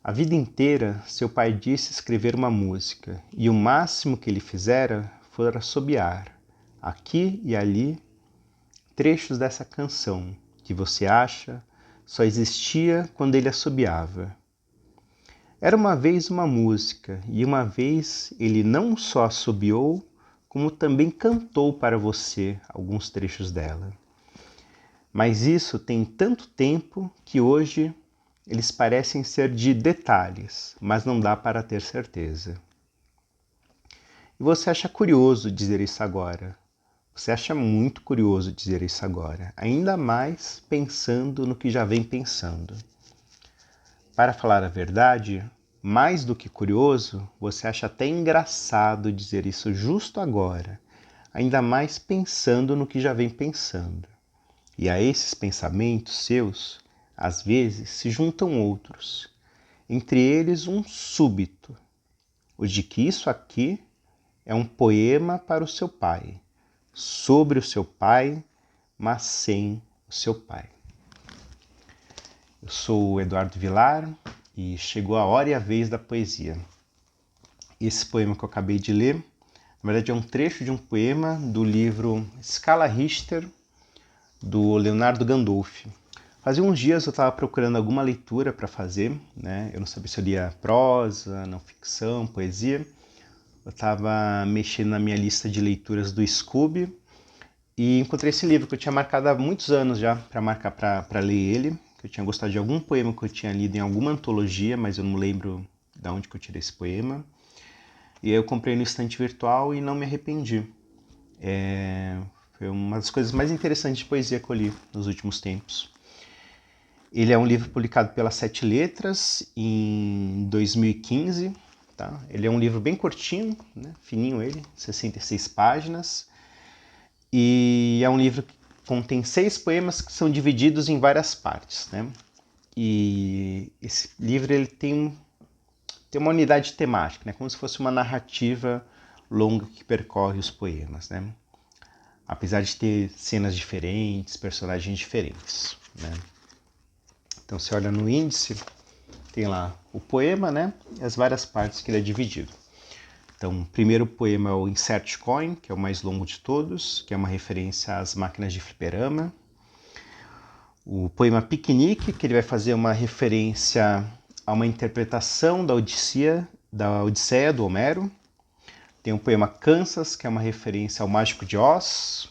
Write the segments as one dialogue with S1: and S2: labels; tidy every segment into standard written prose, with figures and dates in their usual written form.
S1: A vida inteira, seu pai disse escrever uma música, e o máximo que ele fizera foi assobiar, aqui e ali, trechos dessa canção, que você acha só existia quando ele assobiava. Era uma vez uma música, e uma vez ele não só assobiou, como também cantou para você alguns trechos dela. Mas isso tem tanto tempo que hoje eles parecem ser de detalhes, mas não dá para ter certeza. E você acha curioso dizer isso agora. Você acha muito curioso dizer isso agora, ainda mais pensando no que já vem pensando. Para falar a verdade, mais do que curioso, você acha até engraçado dizer isso justo agora, ainda mais pensando no que já vem pensando. E a esses pensamentos seus, às vezes, se juntam outros, entre eles um súbito, o de que isso aqui é um poema para o seu pai, sobre o seu pai, mas sem o seu pai. Eu sou o Eduardo Vilar e chegou a hora e a vez da poesia. Esse poema que eu acabei de ler, na verdade é um trecho de um poema do livro Scala Richter, do Leonardo Gandolfi. Fazia uns dias eu estava procurando alguma leitura para fazer, né? Eu não sabia se eu lia prosa, não ficção, poesia. Eu estava mexendo na minha lista de leituras do Scooby e encontrei esse livro que eu tinha marcado há muitos anos já para ler ele, que eu tinha gostado de algum poema que eu tinha lido em alguma antologia, mas eu não lembro de onde que eu tirei esse poema. E aí eu comprei no estante virtual e não me arrependi. Foi uma das coisas mais interessantes de poesia que eu li nos últimos tempos. Ele é um livro publicado pela Sete Letras em 2015. Tá? Ele é um livro bem curtinho, né? Fininho ele, 66 páginas. E é um livro que contém 6 poemas que são divididos em várias partes. Né? E esse livro ele tem uma unidade temática, né? Como se fosse uma narrativa longa que percorre os poemas. Né? Apesar de ter cenas diferentes, personagens diferentes. Né? Então você olha no índice, tem lá o poema, né? E as várias partes que ele é dividido. Então, o primeiro poema é o Insert Coin, que é o mais longo de todos, que é uma referência às máquinas de fliperama. O poema Piquenique, que ele vai fazer uma referência a uma interpretação da Odisseia do Homero. Tem o poema Kansas, que é uma referência ao Mágico de Oz.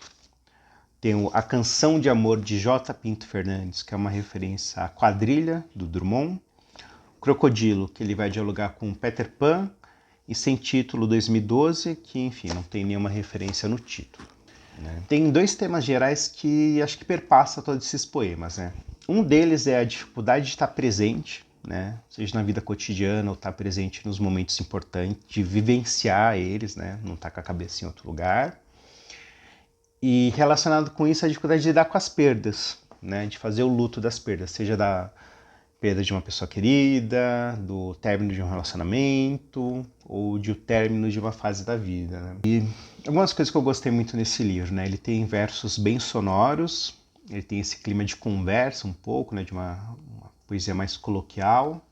S1: Tem a Canção de Amor de J. Pinto Fernandes, que é uma referência à Quadrilha, do Drummond. Crocodilo, que ele vai dialogar com Peter Pan. E Sem Título 2012, que, enfim, não tem nenhuma referência no título. Né? Tem 2 temas gerais que acho que perpassa todos esses poemas. Né? Um deles é a dificuldade de estar presente, né? Seja na vida cotidiana ou estar presente nos momentos importantes, de vivenciar eles, né? Não estar com a cabeça em outro lugar. E relacionado com isso, a dificuldade de lidar com as perdas, né? De fazer o luto das perdas, seja da perda de uma pessoa querida, do término de um relacionamento ou de o término de uma fase da vida. Né? E algumas coisas que eu gostei muito nesse livro, né? Ele tem versos bem sonoros, ele tem esse clima de conversa um pouco, né? De uma poesia mais coloquial.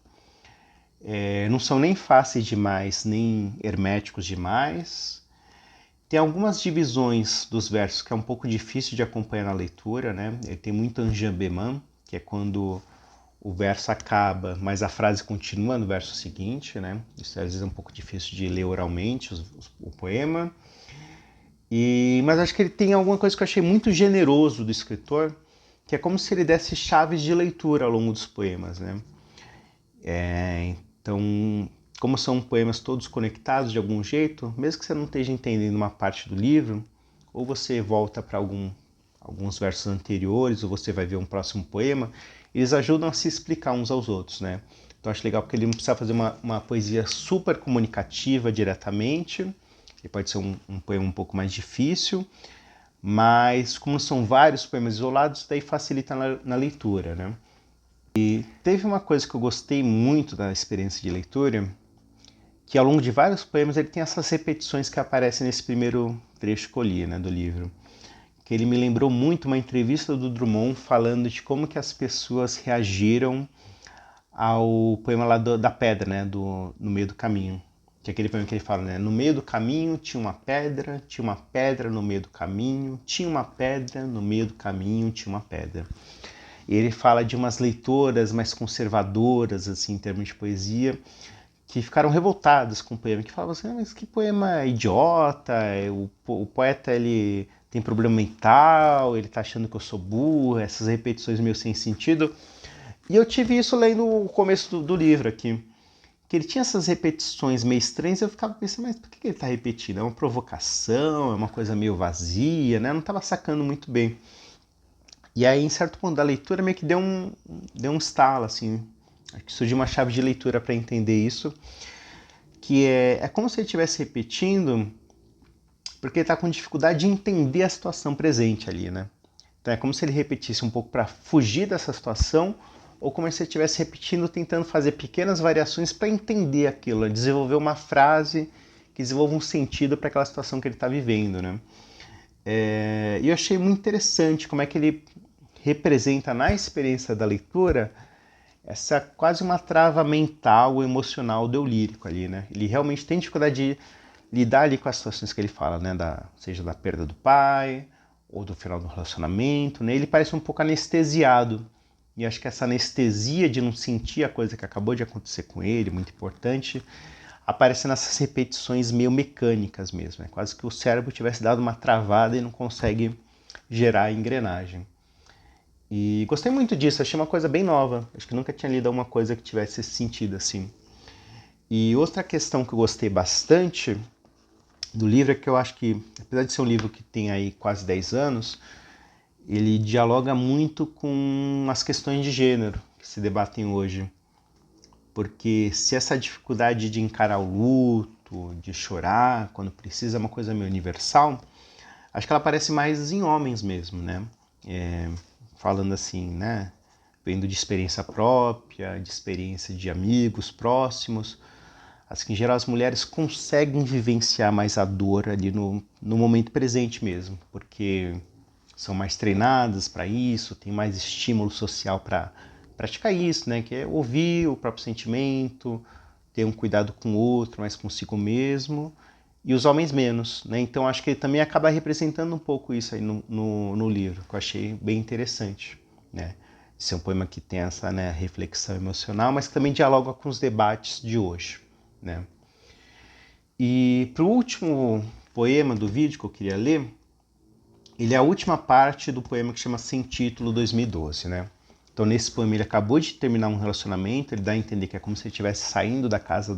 S1: Não são nem fáceis demais, nem herméticos demais. Tem algumas divisões dos versos que é um pouco difícil de acompanhar na leitura, né? Ele tem muito enjambement, que é quando o verso acaba, mas a frase continua no verso seguinte, né? Isso às vezes é um pouco difícil de ler oralmente o poema. Mas acho que ele tem alguma coisa que eu achei muito generoso do escritor, que é como se ele desse chaves de leitura ao longo dos poemas, né? Então, como são poemas todos conectados de algum jeito, mesmo que você não esteja entendendo uma parte do livro, ou você volta para alguns versos anteriores, ou você vai ver um próximo poema, eles ajudam a se explicar uns aos outros, né? Então acho legal porque ele não precisa fazer uma poesia super comunicativa diretamente, ele pode ser um poema um pouco mais difícil, mas como são vários poemas isolados, daí facilita na leitura, né? E teve uma coisa que eu gostei muito da experiência de leitura, que ao longo de vários poemas ele tem essas repetições que aparecem nesse primeiro trecho que eu li, né, do livro. Que ele me lembrou muito uma entrevista do Drummond falando de como que as pessoas reagiram ao poema lá da pedra, né? No meio do caminho. Que é aquele poema que ele fala, né? No meio do caminho tinha uma pedra no meio do caminho, tinha uma pedra no meio do caminho, tinha uma pedra. E ele fala de umas leitoras mais conservadoras, assim, em termos de poesia, que ficaram revoltadas com o poema, que falavam assim, mas que poema idiota, o poeta ele tem problema mental, ele tá achando que eu sou burro, essas repetições meio sem sentido. E eu tive isso lendo o começo do livro aqui, que ele tinha essas repetições meio estranhas, e eu ficava pensando, mas por que ele tá repetindo? É uma provocação, é uma coisa meio vazia, né? Eu não tava sacando muito bem. E aí, em certo ponto da leitura, meio que deu um estalo, assim. Acho que surgiu uma chave de leitura para entender isso, que é como se ele estivesse repetindo, porque ele está com dificuldade de entender a situação presente ali, né? Então é como se ele repetisse um pouco para fugir dessa situação, ou como se ele estivesse repetindo, tentando fazer pequenas variações para entender aquilo, desenvolver uma frase que desenvolva um sentido para aquela situação que ele está vivendo, né? E eu achei muito interessante como é que ele representa na experiência da leitura essa quase uma trava mental ou emocional do eu lírico ali, né? Ele realmente tem dificuldade de lidar ali com as situações que ele fala, né? Seja da perda do pai ou do final do relacionamento, né? Ele parece um pouco anestesiado. E acho que essa anestesia de não sentir a coisa que acabou de acontecer com ele, muito importante, aparece nessas repetições meio mecânicas mesmo. É quase que o cérebro tivesse dado uma travada e não consegue gerar a engrenagem. E gostei muito disso, achei uma coisa bem nova. Acho que nunca tinha lido alguma coisa que tivesse esse sentido assim. E outra questão que eu gostei bastante do livro é que eu acho que, apesar de ser um livro que tem aí quase 10 anos, ele dialoga muito com as questões de gênero que se debatem hoje. Porque se essa dificuldade de encarar o luto, de chorar quando precisa, é uma coisa meio universal, acho que ela aparece mais em homens mesmo, né? Falando assim, né? Vendo de experiência própria, de experiência de amigos próximos. Assim, que em geral as mulheres conseguem vivenciar mais a dor ali no momento presente mesmo, porque são mais treinadas para isso, tem mais estímulo social para praticar isso, né? Que é ouvir o próprio sentimento, ter um cuidado com o outro, mas consigo mesmo, e os homens menos, né? Então acho que ele também acaba representando um pouco isso aí no livro, que eu achei bem interessante, né? Esse é um poema que tem essa, né, reflexão emocional, mas que também dialoga com os debates de hoje, né? E para o último poema do vídeo que eu queria ler, ele é a última parte do poema que chama Sem Título 2012, né? Então nesse poema ele acabou de terminar um relacionamento, ele dá a entender que é como se ele estivesse saindo da casa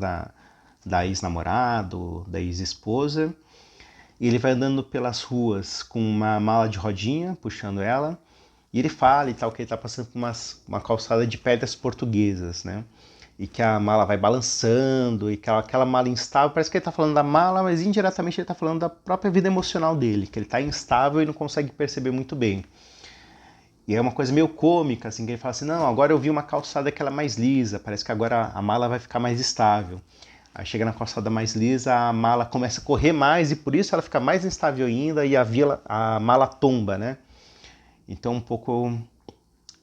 S1: da ex-namorada, da ex-esposa, e ele vai andando pelas ruas com uma mala de rodinha, puxando ela, e ele fala e tal, que ele está passando por uma calçada de pedras portuguesas, né? E que a mala vai balançando, e que aquela mala instável, parece que ele está falando da mala, mas indiretamente ele está falando da própria vida emocional dele, que ele está instável e não consegue perceber muito bem. E é uma coisa meio cômica, assim, que ele fala assim, não, agora eu vi uma calçada que ela é mais lisa, parece que agora a mala vai ficar mais estável. Aí chega na calçada mais lisa, a mala começa a correr mais e por isso ela fica mais instável ainda e a mala tomba, né? Então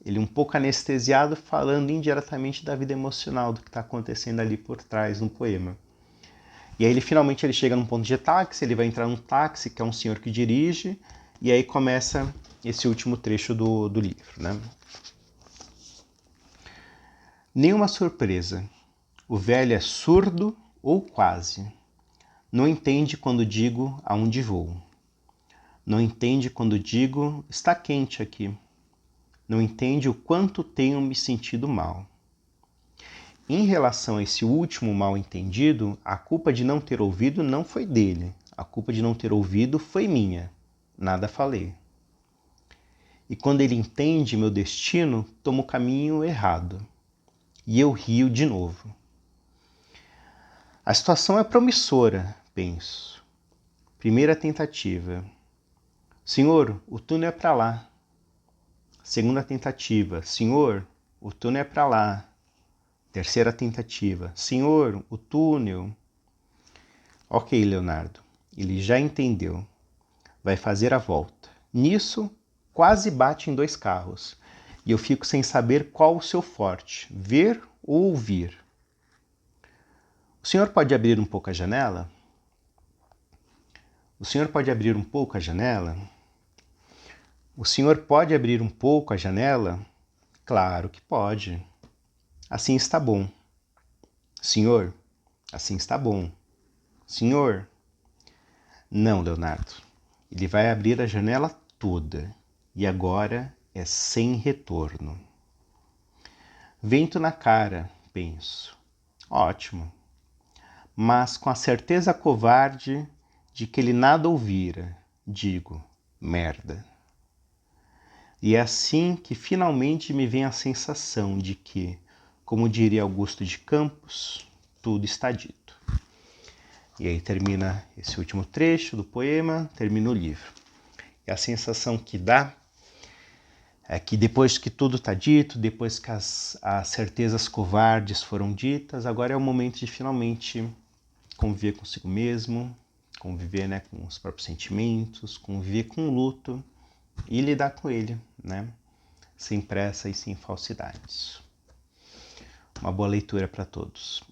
S1: ele um pouco anestesiado, falando indiretamente da vida emocional, do que está acontecendo ali por trás no poema. E aí finalmente ele chega num ponto de táxi, ele vai entrar num táxi, que é um senhor que dirige, e aí começa esse último trecho do livro, né? Nenhuma surpresa. O velho é surdo ou quase. Não entende quando digo aonde vou. Não entende quando digo está quente aqui. Não entende o quanto tenho me sentido mal. Em relação a esse último mal entendido, a culpa de não ter ouvido não foi dele. A culpa de não ter ouvido foi minha. Nada falei. E quando ele entende meu destino, toma o caminho errado. E eu rio de novo. A situação é promissora, penso. Primeira tentativa. Senhor, o túnel é para lá. Segunda tentativa. Senhor, o túnel é para lá. Terceira tentativa. Senhor, o túnel. Ok, Leonardo. Ele já entendeu. Vai fazer a volta. Nisso, quase bate em dois carros. e eu fico sem saber qual o seu forte, ver ou ouvir. O senhor pode abrir um pouco a janela? O senhor pode abrir um pouco a janela? O senhor pode abrir um pouco a janela? Claro que pode. Assim está bom. Senhor, assim está bom. Senhor? Não, Leonardo. Ele vai abrir a janela toda. E agora é sem retorno. Vento na cara, penso. Ótimo. Mas com a certeza covarde de que ele nada ouvira, digo, merda. E é assim que finalmente me vem a sensação de que, como diria Augusto de Campos, tudo está dito. E aí termina esse último trecho do poema, termina o livro. E a sensação que dá é que depois que tudo está dito, depois que as certezas covardes foram ditas, agora é o momento de finalmente conviver consigo mesmo, conviver, né, com os próprios sentimentos, conviver com o luto e lidar com ele, né, sem pressa e sem falsidades. Uma boa leitura para todos.